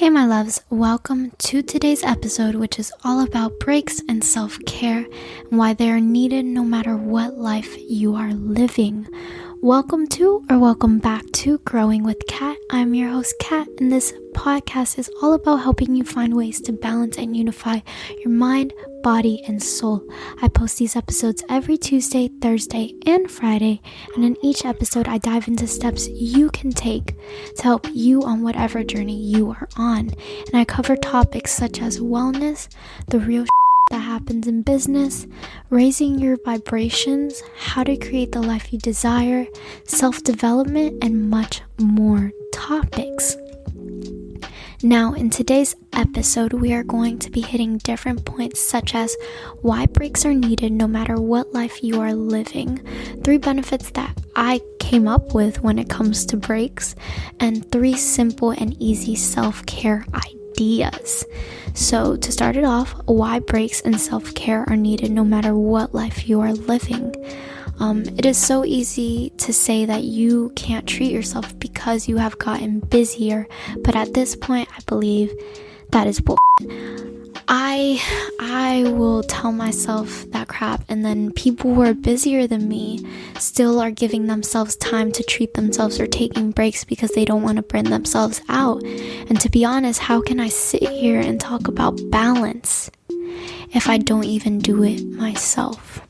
Hey my loves, welcome to today's episode, which is all about breaks and self-care and why they are needed no matter what life you are living. Welcome to or welcome back to Growing with Kat. I'm your host Kat, and this podcast is all about helping you find ways to balance and unify your mind, body, and soul. I post these episodes every Tuesday, Thursday, and Friday, and in each episode I dive into steps you can take to help you on whatever journey you are on. And I cover topics such as wellness, the real that happens in business, raising your vibrations, how to create the life you desire, self-development, and much more topics. Now, in today's episode, we are going to be hitting different points such as why breaks are needed no matter what life you are living, 3 benefits that I came up with when it comes to breaks, and 3 simple and easy self-care ideas. So to start it off, why breaks and self-care are needed no matter what life you are living. It is so easy to say that you can't treat yourself because you have gotten busier, but at this point, I believe that is bullshit. I will tell myself that crap, and then people who are busier than me still are giving themselves time to treat themselves or taking breaks because they don't want to burn themselves out. And to be honest, how can I sit here and talk about balance if I don't even do it myself?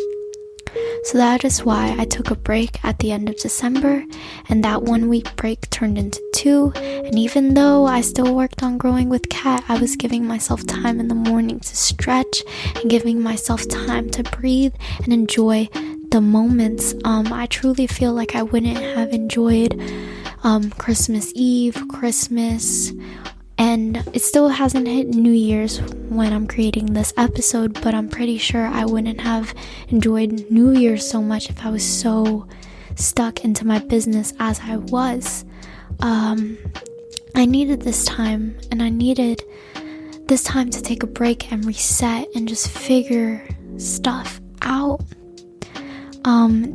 So that is why I took a break at the end of December, and that 1 week break turned into 2. And even though I still worked on Growing with Kat, I was giving myself time in the morning to stretch and giving myself time to breathe and enjoy the moments. I truly feel like I wouldn't have enjoyed Christmas Eve, Christmas, and it still hasn't hit New Year's when I'm creating this episode, but I'm pretty sure I wouldn't have enjoyed New Year's so much if I was so stuck into my business as I was. I needed this time, and I needed this time to take a break and reset and just figure stuff out.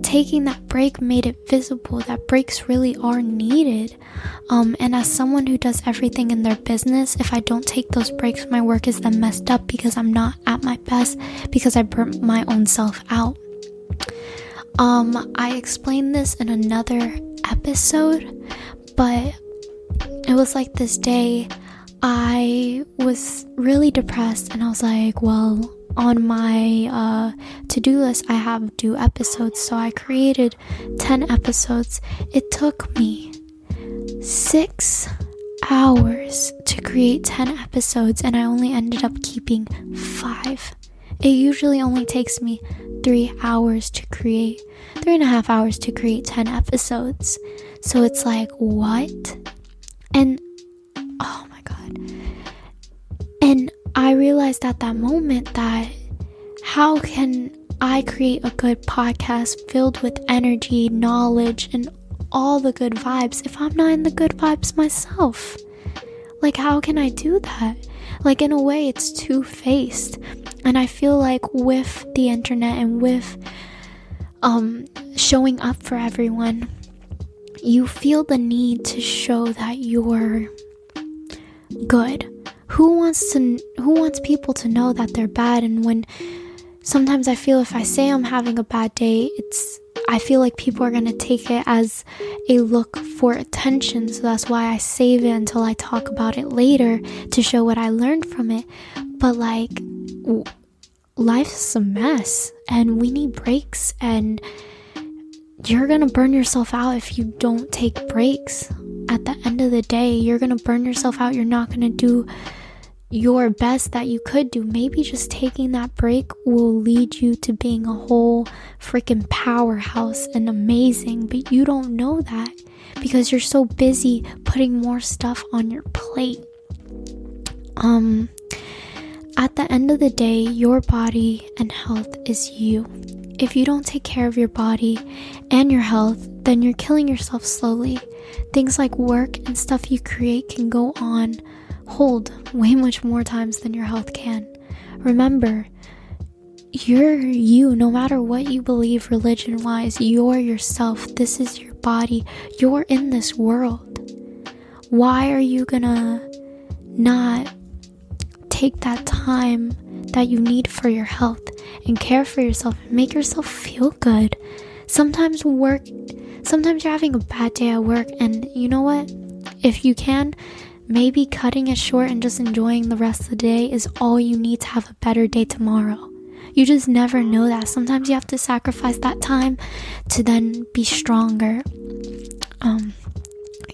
Taking that break made it visible that breaks really are needed. And as someone who does everything in their business, if I don't take those breaks, my work is then messed up because I'm not at my best because I burnt my own self out. I explained this in another episode, but it was like this day I was really depressed, and I was like, well, on my to-do list I have due episodes, so I created 10 episodes. It took me 6 hours to create 10 episodes, and I only ended up keeping 5. It usually only takes me 3.5 hours to create 10 episodes. So it's like, what? And oh my god. And I realized at that moment that how can I create a good podcast filled with energy, knowledge, and all the good vibes if I'm not in the good vibes myself? Like, how can I do that? Like, in a way, it's two-faced. And I feel like with the internet and with showing up for everyone, you feel the need to show that you're good. Who wants people to know that they're bad? And when sometimes I feel if I say I'm having a bad day, I feel like people are going to take it as a look for attention. So that's why I save it until I talk about it later to show what I learned from it. But like, life's a mess and we need breaks, and you're going to burn yourself out if you don't take breaks. At the end of the day, you're going to burn yourself out. You're not going to do your best that you could do. Maybe just taking that break will lead you to being a whole freaking powerhouse and amazing, but you don't know that because you're so busy putting more stuff on your plate. At the end of the day, your body and health is you. If you don't take care of your body and your health, then you're killing yourself slowly. Things like work and stuff you create can go on hold way much more times than your health can. Remember, you're you, no matter what you believe religion-wise, you're yourself. This is your body. You're in this world. Why are you gonna not take that time that you need for your health and care for yourself and make yourself feel good. Sometimes you're having a bad day at work, and you know what? If you can, maybe cutting it short and just enjoying the rest of the day is all you need to have a better day tomorrow. You just never know that. Sometimes you have to sacrifice that time to then be stronger.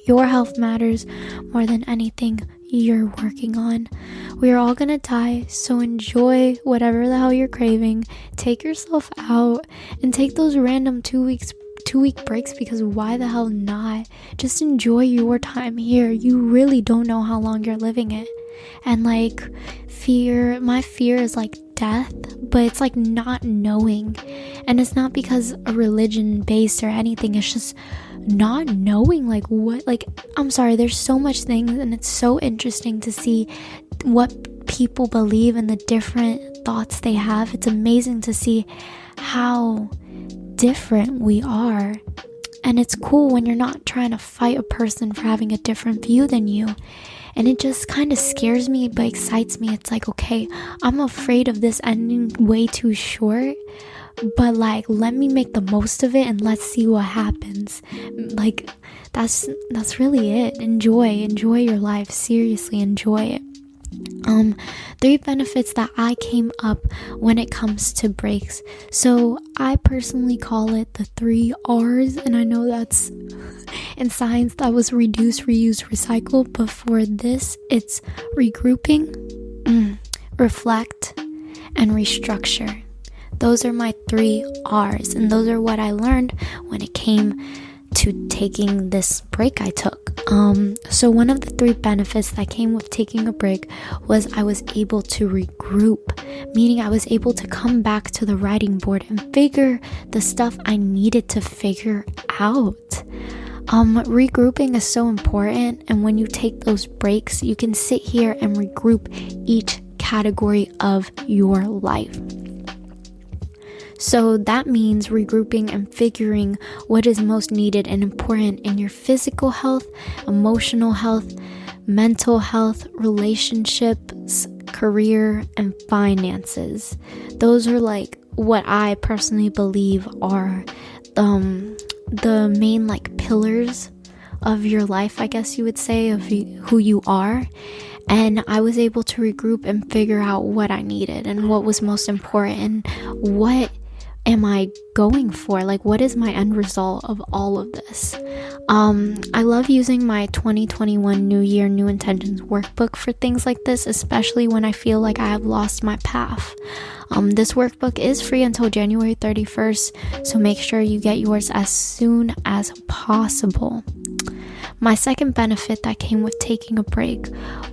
Your health matters more than anything you're working on. We are all gonna die, so enjoy whatever the hell you're craving. Take yourself out and take those random 2-week breaks, because why the hell not? Just enjoy your time here. You really don't know how long you're living it. And like my fear is like death, but it's like not knowing. And it's not because a religion based or anything, it's just not knowing I'm sorry, there's so much things, and it's so interesting to see what people believe and the different thoughts they have. It's amazing to see how different we are. And it's cool when you're not trying to fight a person for having a different view than you. And it just kind of scares me but excites me. It's like, okay, I'm afraid of this ending way too short, but like, let me make the most of it and let's see what happens. Like, that's really it. Enjoy your life. Seriously, enjoy it. 3 benefits that I came up when it comes to breaks. So I personally call it the 3 R's, and I know that's in science that was reduce, reuse, recycle, but for this it's regrouping, reflect, and restructure. Those are my 3 R's, and those are what I learned when it came to taking this break I took. So one of the 3 benefits that came with taking a break was I was able to regroup, meaning I was able to come back to the writing board and figure the stuff I needed to figure out. Regrouping is so important, and when you take those breaks, you can sit here and regroup each category of your life. So that means regrouping and figuring what is most needed and important in your physical health, emotional health, mental health, relationships, career, and finances. Those are like what I personally believe are the main like pillars of your life, I guess you would say, of who you are. And I was able to regroup and figure out what I needed and what was most important and what am I going for? Like, what is my end result of all of this? I love using my 2021 New Year, New Intentions workbook for things like this, especially when I feel like I have lost my path. This workbook is free until January 31st, so make sure you get yours as soon as possible. My second benefit that came with taking a break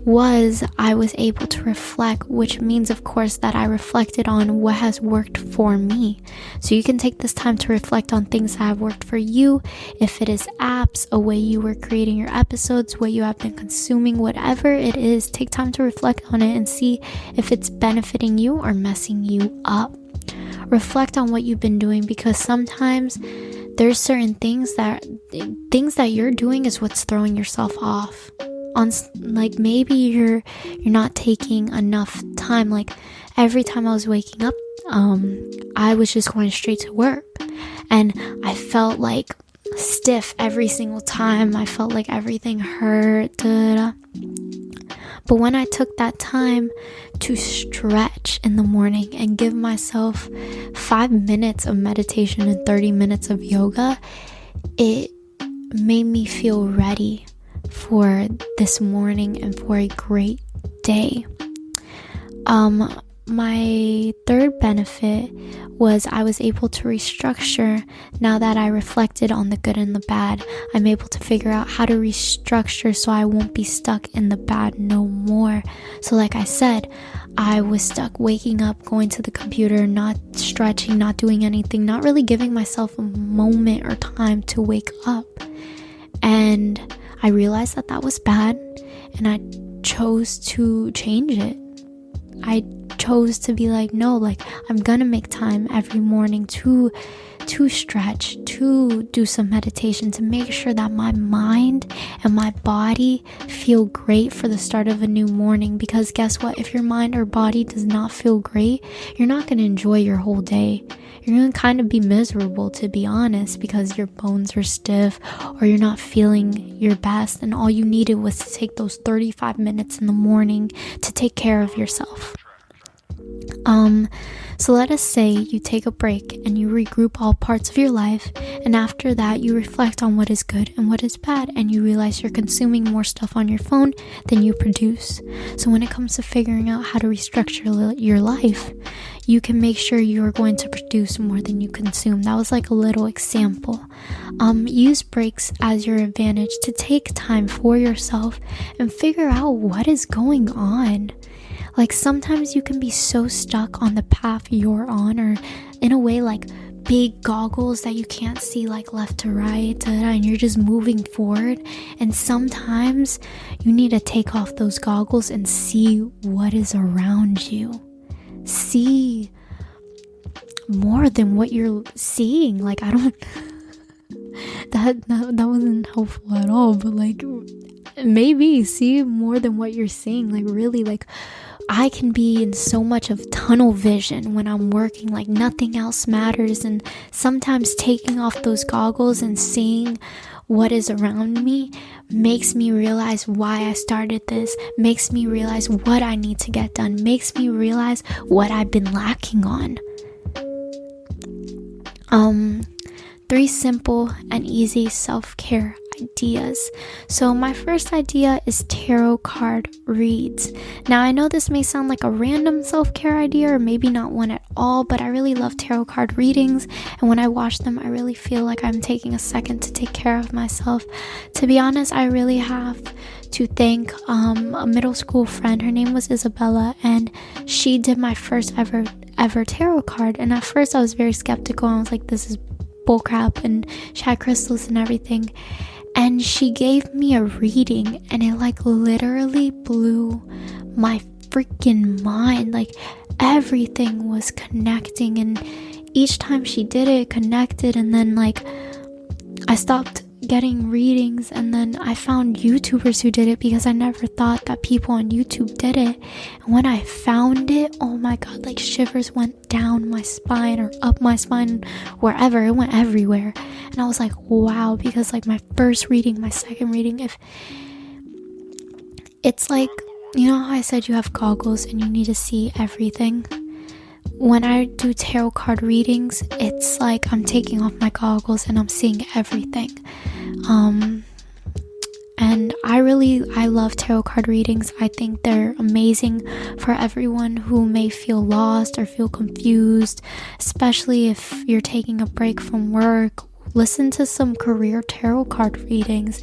was I was able to reflect, which means, of course, that I reflected on what has worked for me. So you can take this time to reflect on things that have worked for you. If it is apps, a way you were creating your episodes, what you have been consuming, whatever it is, take time to reflect on it and see if it's benefiting you or messing you up. Reflect on what you've been doing, because sometimes there's certain things that you're doing is what's throwing yourself off. Like maybe you're not taking enough time. Like every time I was waking up, I was just going straight to work, and I felt like stiff every single time. I felt like everything hurt. But when I took that time to stretch in the morning and give myself 5 minutes of meditation and 30 minutes of yoga, it made me feel ready for this morning and for a great day. My third benefit was I was able to restructure. Now that I reflected on the good and the bad, I'm able to figure out how to restructure so I won't be stuck in the bad no more. So like I said, I was stuck waking up, going to the computer, not stretching, not doing anything, not really giving myself a moment or time to wake up. And I realized that was bad, and I chose to change it. I chose to be like, no, like I'm gonna make time every morning to to stretch, to do some meditation, to make sure that my mind and my body feel great for the start of a new morning. Because guess what? If your mind or body does not feel great, you're not going to enjoy your whole day. You're going to kind of be miserable, to be honest, because your bones are stiff or you're not feeling your best. And all you needed was to take those 35 minutes in the morning to take care of yourself. So let us say you take a break and you regroup all parts of your life, and after that you reflect on what is good and what is bad, and you realize you're consuming more stuff on your phone than you produce. So when it comes to figuring out how to restructure your life, you can make sure you're going to produce more than you consume. That was like a little example. Use breaks as your advantage to take time for yourself and figure out what is going on. Like sometimes you can be so stuck on the path you're on, or in a way like big goggles that you can't see like left to right, and you're just moving forward. And sometimes you need to take off those goggles and see what is around you. See more than what you're seeing. Like I don't that wasn't helpful at all, but like maybe see more than what you're seeing. Like really, like I can be in so much of tunnel vision when I'm working, like nothing else matters. And sometimes taking off those goggles and seeing what is around me makes me realize why I started this, makes me realize what I need to get done, makes me realize what I've been lacking on. 3 simple and easy self-care ideas. So my first idea is tarot card reads. Now I know this may sound like a random self-care idea, or maybe not one at all, but I really love tarot card readings, and when I watch them I really feel like I'm taking a second to take care of myself. To be honest, I really have to thank a middle school friend. Her name was Isabella, and she did my first ever tarot card. And at first I was very skeptical. I was like, this is bullcrap, and she had crystals and everything. And she gave me a reading, and it like literally blew my freaking mind. Like everything was connecting, and each time she did it connected. And then like I stopped getting readings, and then I found YouTubers who did it, because I never thought that people on YouTube did it. And when I found it, oh my god, like shivers went down my spine or up my spine, wherever. It went everywhere. And I was like, wow, because like my first reading, my second reading, if it's like, you know how I said you have goggles and you need to see everything? When I do tarot card readings, it's like I'm taking off my goggles and I'm seeing everything. And I love tarot card readings. I think they're amazing for everyone who may feel lost or feel confused, especially if you're taking a break from work. Listen to some career tarot card readings.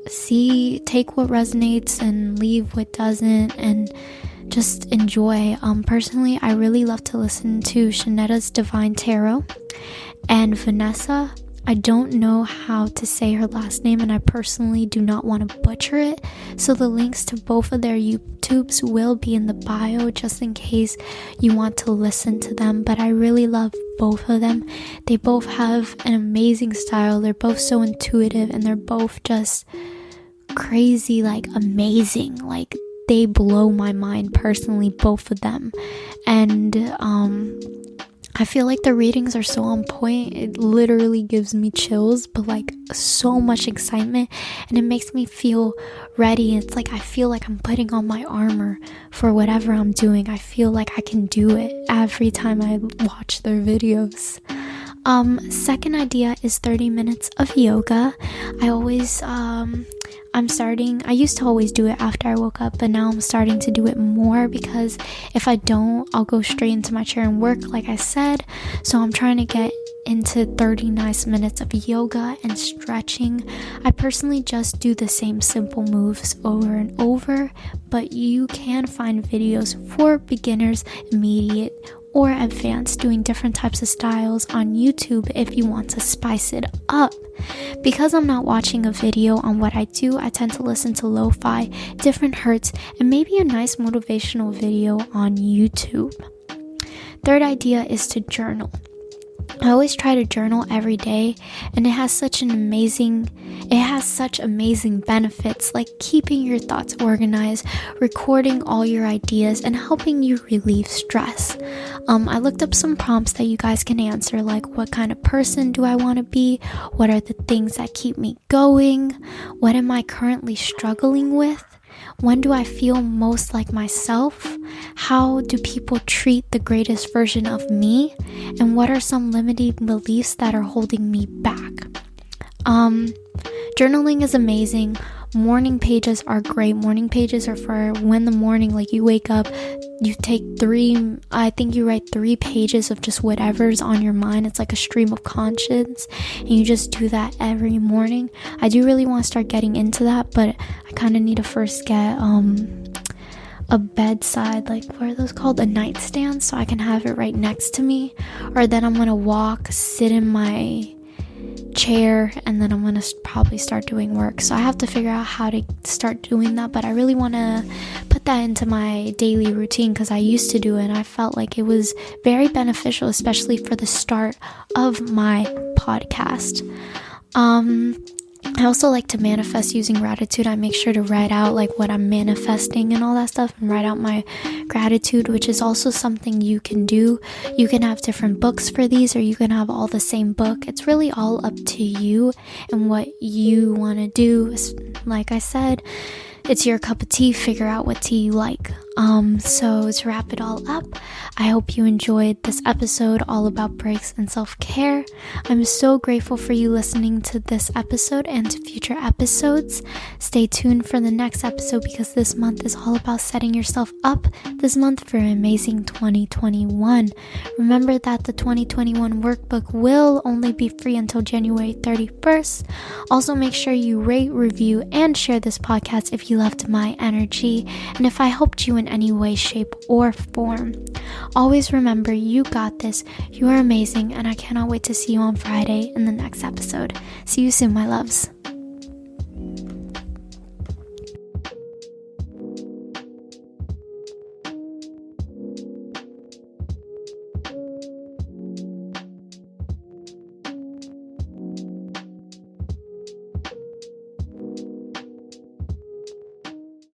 Take what resonates and leave what doesn't, and just enjoy. Personally, I really love to listen to Shanetta's Divine Tarot and Vanessa. I don't know how to say her last name, and I personally do not want to butcher it. So the links to both of their YouTubes will be in the bio, just in case you want to listen to them. But I really love both of them. They both have an amazing style. They're both so intuitive, and they're both just crazy, like amazing. Like they blow my mind personally, both of them. And I feel like the readings are so on point. It literally gives me chills, but like so much excitement, and it makes me feel ready. It's like I feel like I'm putting on my armor for whatever I'm doing. I feel like I can do it every time I watch their videos. Second idea is 30 minutes of yoga. I used to always do it after I woke up, but now I'm starting to do it more, because if I don't, I'll go straight into my chair and work, like I said. So I'm trying to get into 30 nice minutes of yoga and stretching. I personally just do the same simple moves over and over, but you can find videos for beginners, intermediate, or advanced, doing different types of styles on YouTube if you want to spice it up. Because I'm not watching a video on what I do, I tend to listen to lo-fi, different hertz, and maybe a nice motivational video on YouTube. Third idea is to journal. I always try to journal every day, and it has such amazing benefits, like keeping your thoughts organized, recording all your ideas, and helping you relieve stress. I looked up some prompts that you guys can answer, like what kind of person do I want to be? What are the things that keep me going? What am I currently struggling with? When do I feel most like myself? How do people treat the greatest version of me? And what are some limiting beliefs that are holding me back? Journaling is amazing. Morning pages are great. Morning pages are for when the morning, like you wake up, you write 3 pages of just whatever's on your mind. It's like a stream of conscience, and you just do that every morning. I do really want to start getting into that, but I kind of need to first get a bedside, like what are those called, a nightstand, so I can have it right next to me. Or then I'm gonna walk, sit in my chair, and then I'm gonna probably start doing work. So I have to figure out how to start doing that, but I really want to put that into my daily routine because I used to do it and I felt like it was very beneficial, especially for the start of my podcast. I also like to manifest using gratitude. I make sure to write out like what I'm manifesting and all that stuff, and write out my gratitude, which is also something you can do. You can have different books for these, or you can have all the same book. It's really all up to you and what you want to do. Like I said, it's your cup of tea. Figure out what tea you like. So to wrap it all up, I hope you enjoyed this episode all about breaks and self-care. I'm so grateful for you listening to this episode and to future episodes. Stay tuned for the next episode because this month is all about setting yourself up this month for an amazing 2021. Remember that the 2021 workbook will only be free until January 31st. Also, make sure you rate, review, and share this podcast if you loved my energy and if I helped you in any way, shape, or form. Always remember, you got this. You are amazing, and I cannot wait to see you on Friday in the next episode. See you soon, my loves.